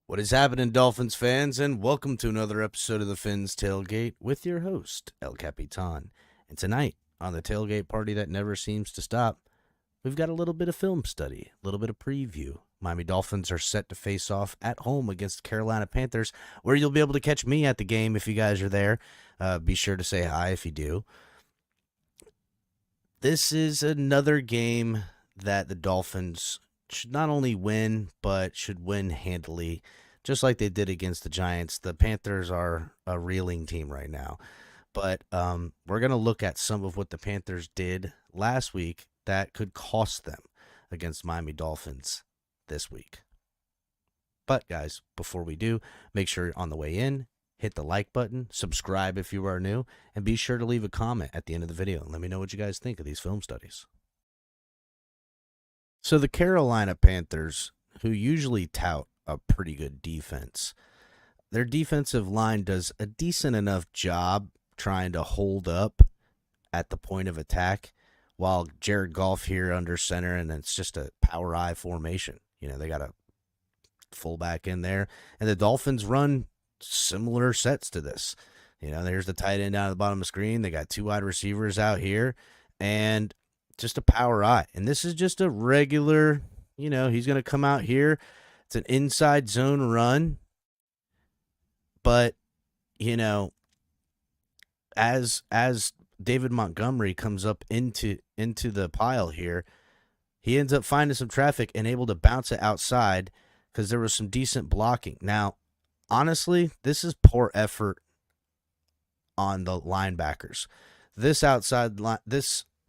What is happening, Dolphins fans, and welcome to another episode of the Fins Tailgate with your host, El Capitan. And tonight, on the tailgate party that never seems to stop, we've got a little bit of film study, a little bit of preview. Miami Dolphins are set to face off at home against the Carolina Panthers, where you'll be able to catch me at the game if you guys are there. Be sure to say hi if you do. This is another game that the Dolphins should not only win, but should win handily, just like they did against the Giants. The Panthers are a reeling team right now. But we're going to look at some of what the Panthers did last week that could cost them against Miami Dolphins this week. But, guys, before we do, make sure on the way in, hit the like button, subscribe if you are new, and be sure to leave a comment at the end of the video and let me know what you guys think of these film studies. So the Carolina Panthers, who usually tout a pretty good defense, their defensive line does a decent enough job trying to hold up at the point of attack, while Jared Goff here under center, and it's just a power I formation. You know, they got a fullback in there, and the Dolphins run similar sets to this. You know, there's the tight end down at the bottom of the screen. They got two wide receivers out here, and just a power I. And this is just a regular, you know, he's going to come out here. It's an inside zone run. But, you know, as David Montgomery comes up into the pile here, he ends up finding some traffic and able to bounce it outside because there was some decent blocking. Now, honestly, this is poor effort on the linebackers. This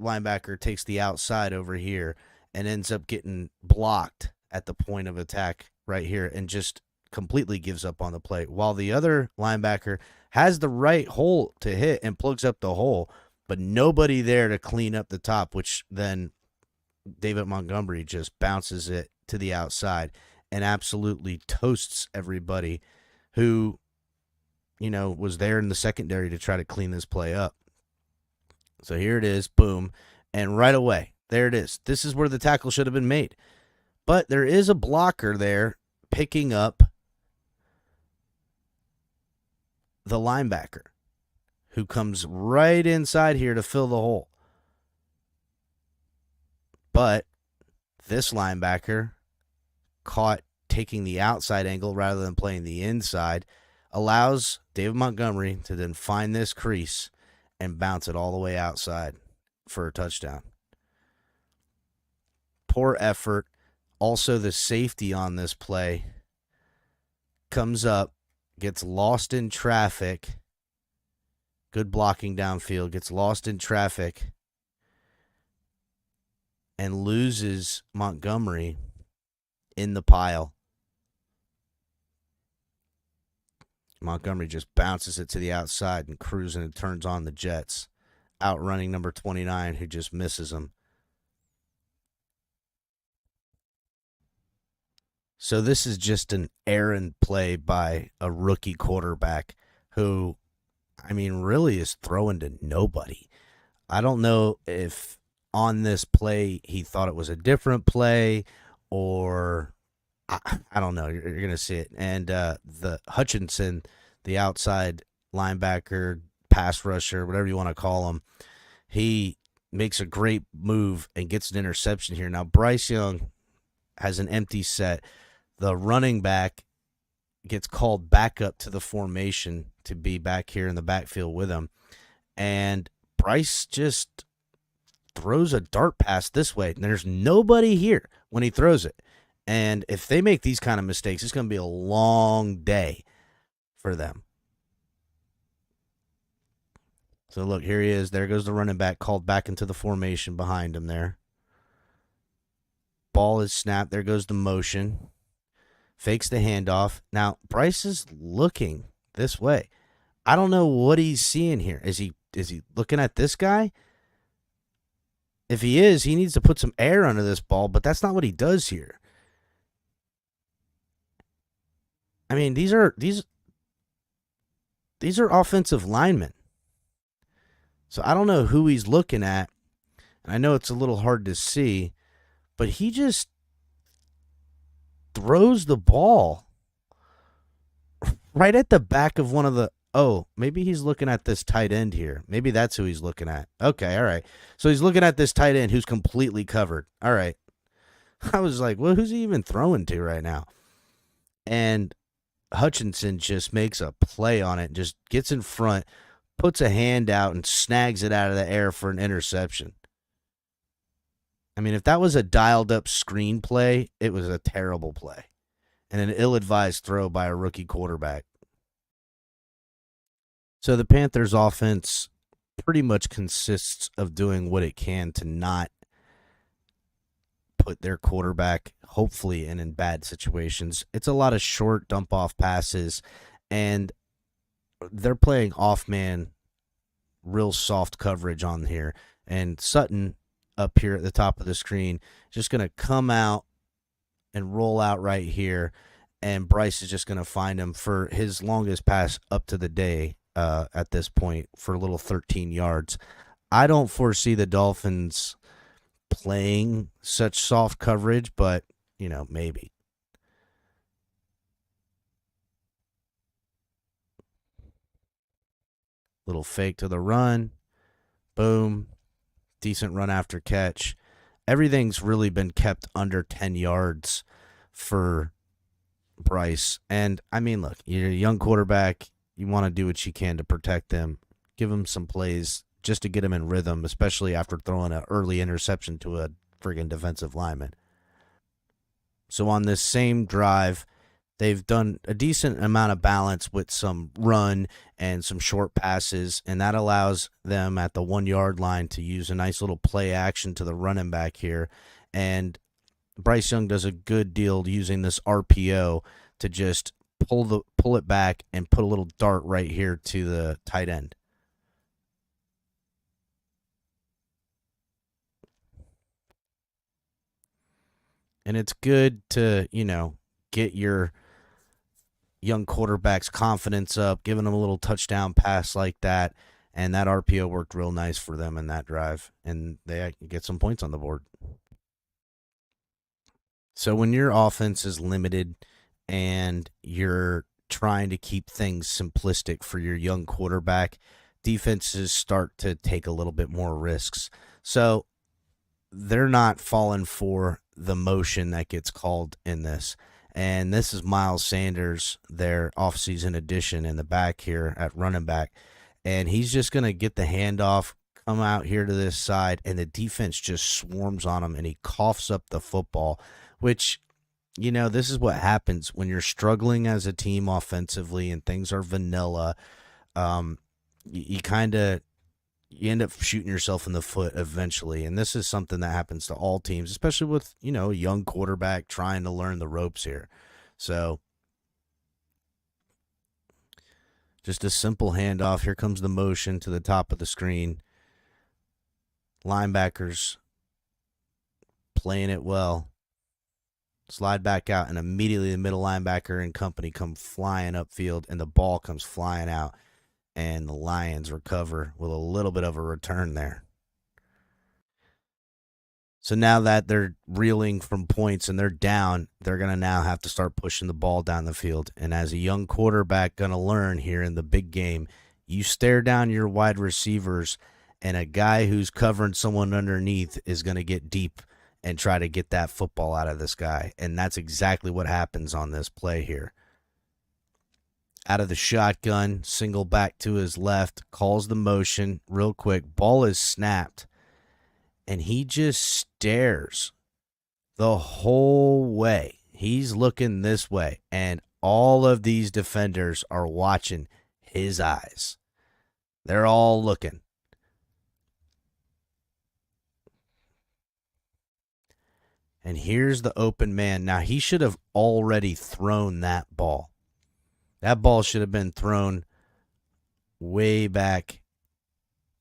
linebacker takes the outside over here and ends up getting blocked at the point of attack right here and just completely gives up on the play, while the other linebacker has the right hole to hit and plugs up the hole, but nobody there to clean up the top, which then David Montgomery just bounces it to the outside and absolutely toasts everybody who, you know, was there in the secondary to try to clean this play up. So here it is, boom, and right away, there it is. This is where the tackle should have been made. But there is a blocker there picking up the linebacker who comes right inside here to fill the hole. But this linebacker, caught taking the outside angle rather than playing the inside, allows David Montgomery to then find this crease and bounce it all the way outside for a touchdown. Poor effort. Also, the safety on this play comes up, gets lost in traffic. Good blocking downfield, gets lost in traffic, and loses Montgomery in the pile. Montgomery just bounces it to the outside and cruising and turns on the Jets, outrunning number 29, who just misses him. So this is just an errand play by a rookie quarterback who, I mean, really is throwing to nobody. I don't know if on this play he thought it was a different play or I don't know. You're going to see it. And the Hutchinson, the outside linebacker, pass rusher, whatever you want to call him, he makes a great move and gets an interception here. Now, Bryce Young has an empty set. The running back gets called back up to the formation to be back here in the backfield with him. And Bryce just throws a dart pass this way. And there's nobody here when he throws it. And if they make these kind of mistakes, it's going to be a long day for them. So, look, here he is. There goes the running back, called back into the formation behind him there. Ball is snapped. There goes the motion. Fakes the handoff. Now, Bryce is looking this way. I don't know what he's seeing here. Is he looking at this guy? If he is, he needs to put some air under this ball, but that's not what he does here. I mean, these are offensive linemen. So I don't know who he's looking at. I know it's a little hard to see, but he just throws the ball right at the back of one of the. Oh, maybe he's looking at this tight end here. Maybe that's who he's looking at. Okay, all right. So he's looking at this tight end who's completely covered. All right. I was like, well, who's he even throwing to right now? And Hutchinson just makes a play on it, just gets in front, puts a hand out, and snags it out of the air for an interception. I mean, if that was a dialed up screenplay, it was a terrible play and an ill advised throw by a rookie quarterback. So the Panthers offense pretty much consists of doing what it can to not put their quarterback, hopefully, in bad situations. It's a lot of short dump off passes, and they're playing off man, real soft coverage on here. And Sutton up here at the top of the screen just going to come out and roll out right here. And Bryce is just going to find him for his longest pass up to the day at this point for a little 13 yards. I don't foresee the Dolphins playing such soft coverage, but, maybe. Little fake to the run. Boom. Decent run after catch. Everything's really been kept under 10 yards for Bryce. And, I mean, look, you're a young quarterback. You want to do what you can to protect them. Give him some plays just to get him in rhythm, especially after throwing an early interception to a friggin' defensive lineman. So on this same drive, they've done a decent amount of balance with some run and some short passes, and that allows them at the 1 yard line to use a nice little play action to the running back here. And Bryce Young does a good deal using this RPO to just pull it back and put a little dart right here to the tight end. And it's good to, get your young quarterback's confidence up, giving them a little touchdown pass like that. And that RPO worked real nice for them in that drive. And they get some points on the board. So when your offense is limited and you're trying to keep things simplistic for your young quarterback, defenses start to take a little bit more risks. So they're not falling for the motion that gets called in this. And this is Miles Sanders, their offseason addition in the back here at running back. And he's just going to get the handoff, come out here to this side, and the defense just swarms on him, and he coughs up the football, which, this is what happens when you're struggling as a team offensively and things are vanilla. You end up shooting yourself in the foot eventually. And this is something that happens to all teams, especially with, a young quarterback trying to learn the ropes here. So just a simple handoff. Here comes the motion to the top of the screen. Linebackers playing it well. Slide back out, and immediately the middle linebacker and company come flying upfield, and the ball comes flying out. And the Lions recover with a little bit of a return there. So now that they're reeling from points and they're down, they're going to now have to start pushing the ball down the field. And as a young quarterback going to learn here in the big game, you stare down your wide receivers, and a guy who's covering someone underneath is going to get deep and try to get that football out of this guy. And that's exactly what happens on this play here. Out of the shotgun, single back to his left, calls the motion real quick. Ball is snapped, and he just stares the whole way. He's looking this way, and all of these defenders are watching his eyes. They're all looking. And here's the open man. Now, he should have already thrown that ball. That ball should have been thrown way back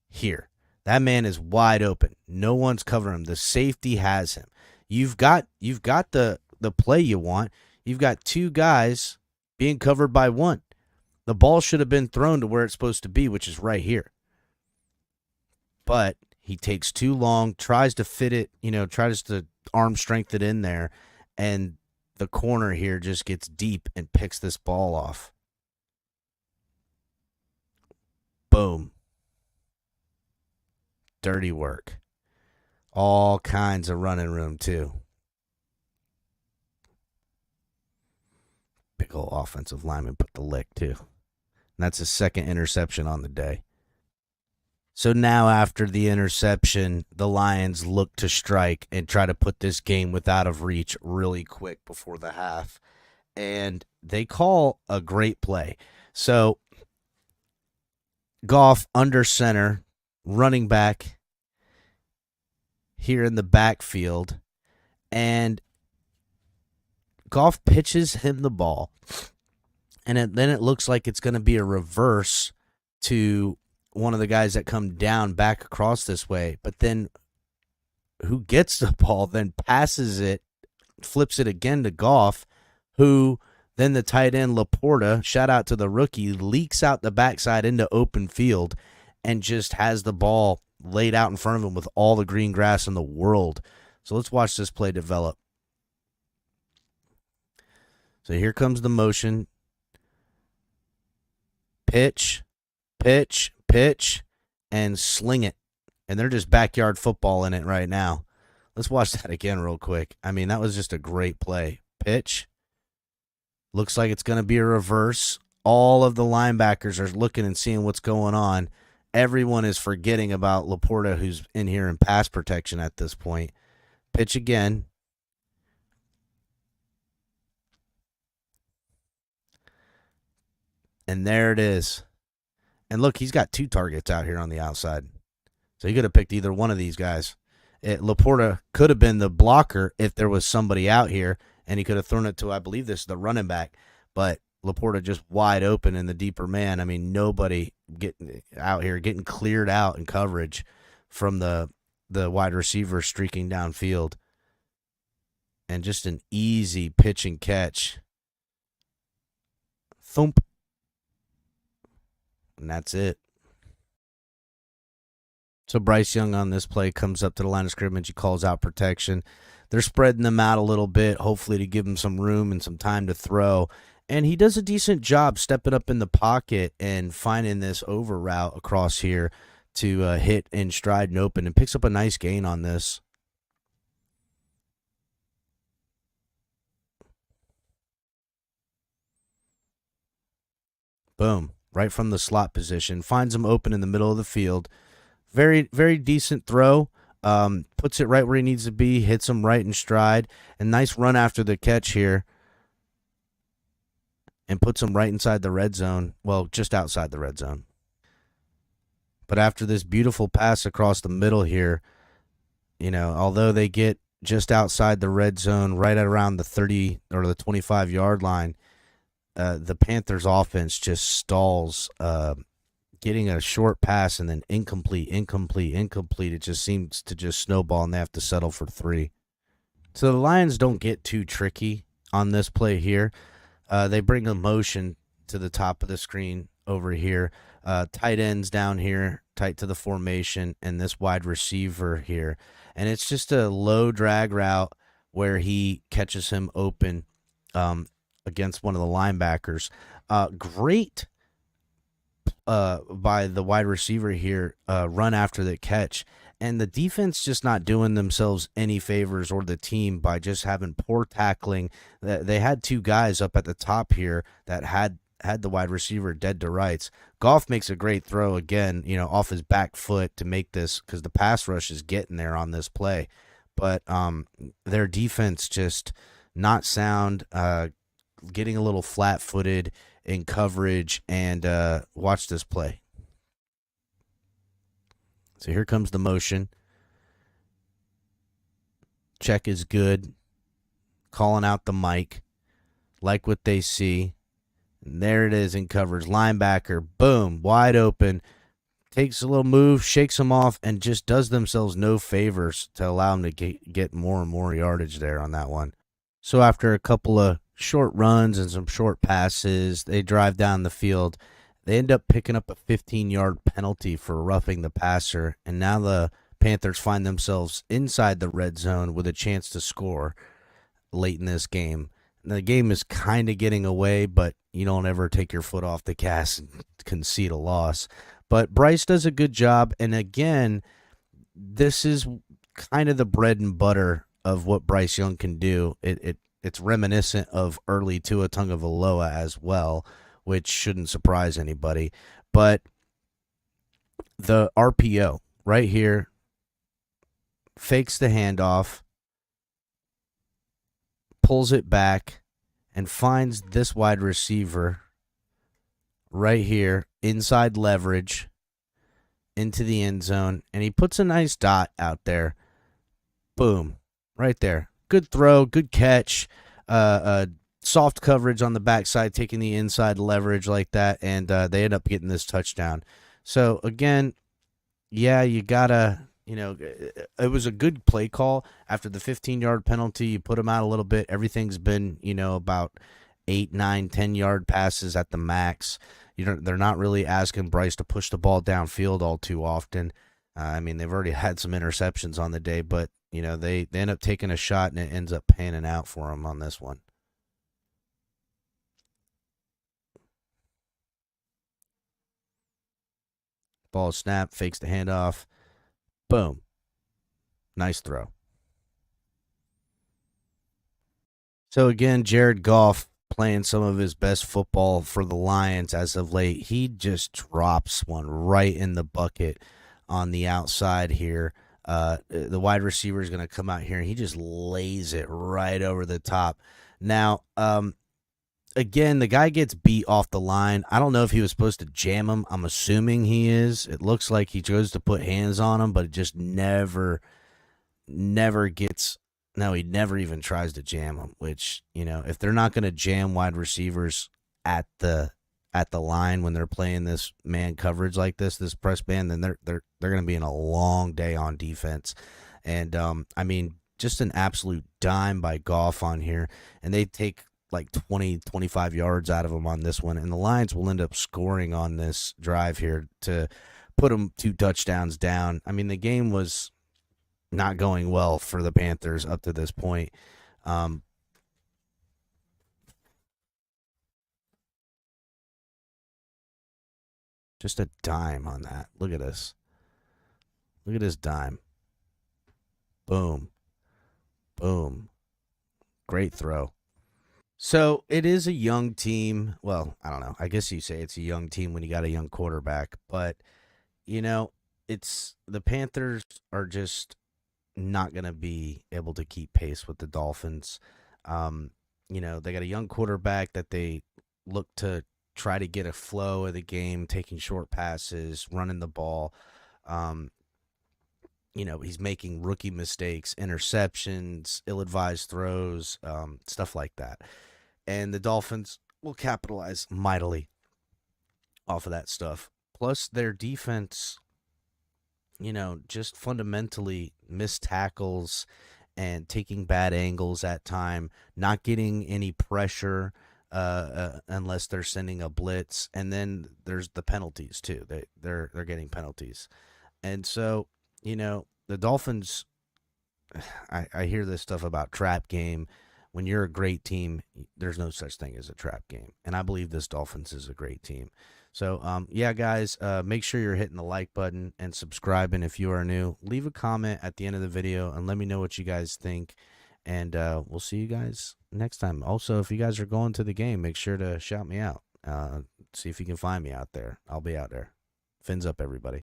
here. That man is wide open. No one's covering him. The safety has him. You've got the play you want. You've got two guys being covered by one. The ball should have been thrown to where it's supposed to be, which is right here. But he takes too long, tries to fit it, tries to arm strength it in there, and the corner here just gets deep and picks this ball off. Boom. Dirty work. All kinds of running room, too. Big old offensive lineman put the lick, too. And that's his second interception on the day. So now after the interception, the Lions look to strike and try to put this game without of reach really quick before the half. And they call a great play. So Goff under center, running back here in the backfield, and Goff pitches him the ball, and then it looks like it's going to be a reverse to one of the guys that come down back across this way, but then who gets the ball then passes it, flips it again to Goff, who then the tight end Laporta, shout out to the rookie, leaks out the backside into open field and just has the ball laid out in front of him with all the green grass in the world. So let's watch this play develop. So here comes the motion. Pitch, pitch, pitch, and sling it. And they're just backyard football in it right now. Let's watch that again real quick. I mean, that was just a great play. Pitch. Looks like it's going to be a reverse. All of the linebackers are looking and seeing what's going on. Everyone is forgetting about Laporta, who's in here in pass protection at this point. Pitch again. And there it is. And look, he's got two targets out here on the outside. So he could have picked either one of these guys. Laporta could have been the blocker if there was somebody out here, and he could have thrown it to, I believe this is the running back. But Laporta just wide open in the deeper man. I mean, nobody getting out here, getting cleared out in coverage from the wide receiver streaking downfield. And just an easy pitch and catch. Thump. And that's it. So Bryce Young on this play comes up to the line of scrimmage. He calls out protection. They're spreading them out a little bit, hopefully to give him some room and some time to throw. And he does a decent job stepping up in the pocket and finding this over route across here to hit in stride and open, and picks up a nice gain on this. Boom. Right from the slot position. Finds him open in the middle of the field. Very, very decent throw. Puts it right where he needs to be. Hits him right in stride. And nice run after the catch here. And puts him right inside the red zone. Well, just outside the red zone. But after this beautiful pass across the middle here, you know, although they get just outside the red zone, right at around the 30 or the 25-yard line, the Panthers offense just stalls, getting a short pass and then incomplete. It just seems to just snowball, and they have to settle for 3. So the Lions don't get too tricky on this play here. They bring a motion to the top of the screen over here. Tight ends down here, tight to the formation, and this wide receiver here. And it's just a low drag route where he catches him open against one of the linebackers. Great by the wide receiver here, run after the catch. And the defense just not doing themselves any favors, or the team, by just having poor tackling. They had 2 guys up at the top here that had the wide receiver dead to rights. Goff makes a great throw again, you know, off his back foot to make this, because the pass rush is getting there on this play. But their defense just not sound, getting a little flat-footed in coverage, and watch this play. So here comes the motion. Check is good. Calling out the mic. Like what they see. And there it is in coverage. Linebacker, boom, wide open. Takes a little move, shakes them off, and just does themselves no favors to allow them to get more and more yardage there on that one. So after a couple of short runs and some short passes, they drive down the field. They end up picking up a 15-yard penalty for roughing the passer, and now the Panthers find themselves inside the red zone with a chance to score late in this game. The game is kind of getting away, but you don't ever take your foot off the gas and concede a loss. But Bryce does a good job. And again, this is kind of the bread and butter of what Bryce Young can do. It's reminiscent of early Tua Tagovailoa as well, which shouldn't surprise anybody. But the RPO right here fakes the handoff, pulls it back, and finds this wide receiver right here, inside leverage, into the end zone, and he puts a nice dot out there. Boom. Right there. Good throw, good catch. Soft coverage on the backside, taking the inside leverage like that, and they end up getting this touchdown. So, again, yeah, you got to, it was a good play call. After the 15-yard penalty, you put them out a little bit. Everything's been, about 8, 9, 10-yard passes at the max. They're not really asking Bryce to push the ball downfield all too often. They've already had some interceptions on the day, but, they end up taking a shot, and it ends up panning out for them on this one. Ball snap, fakes the handoff. Boom. Nice throw. So, again, Jared Goff playing some of his best football for the Lions as of late. He just drops one right in the bucket on the outside here. The wide receiver is going to come out here, and he just lays it right over the top. Now, again, the guy gets beat off the line. I don't know if he was supposed to jam him. I'm assuming he is. It looks like he goes to put hands on him, but it just never gets. No, he never even tries to jam him. Which, if they're not going to jam wide receivers at the line when they're playing this man coverage like this press man, then they're going to be in a long day on defense. And just an absolute dime by Goff on here, and they take like 20, 25 yards out of him on this one, and the Lions will end up scoring on this drive here to put them 2 touchdowns down. The game was not going well for the Panthers up to this point. Just a dime on that. Look at this. Look at this dime. Boom. Boom. Great throw. So it is a young team. Well, I don't know. I guess you say it's a young team when you got a young quarterback. But, it's the Panthers are just not going to be able to keep pace with the Dolphins. They got a young quarterback that they look to try to get a flow of the game, taking short passes, running the ball. He's making rookie mistakes, interceptions, ill-advised throws, stuff like that. And the Dolphins will capitalize mightily off of that stuff. Plus, their defense, just fundamentally missed tackles and taking bad angles at time, not getting any pressure unless they're sending a blitz. And then there's the penalties, too. They're getting penalties. And so, the Dolphins, I hear this stuff about trap game. When you're a great team, there's no such thing as a trap game. And I believe this Dolphins is a great team. So, yeah, guys, make sure you're hitting the like button and subscribing if you are new. Leave a comment at the end of the video and let me know what you guys think. And we'll see you guys next time. Also, if you guys are going to the game, make sure to shout me out. See if you can find me out there. I'll be out there. Fins up, everybody.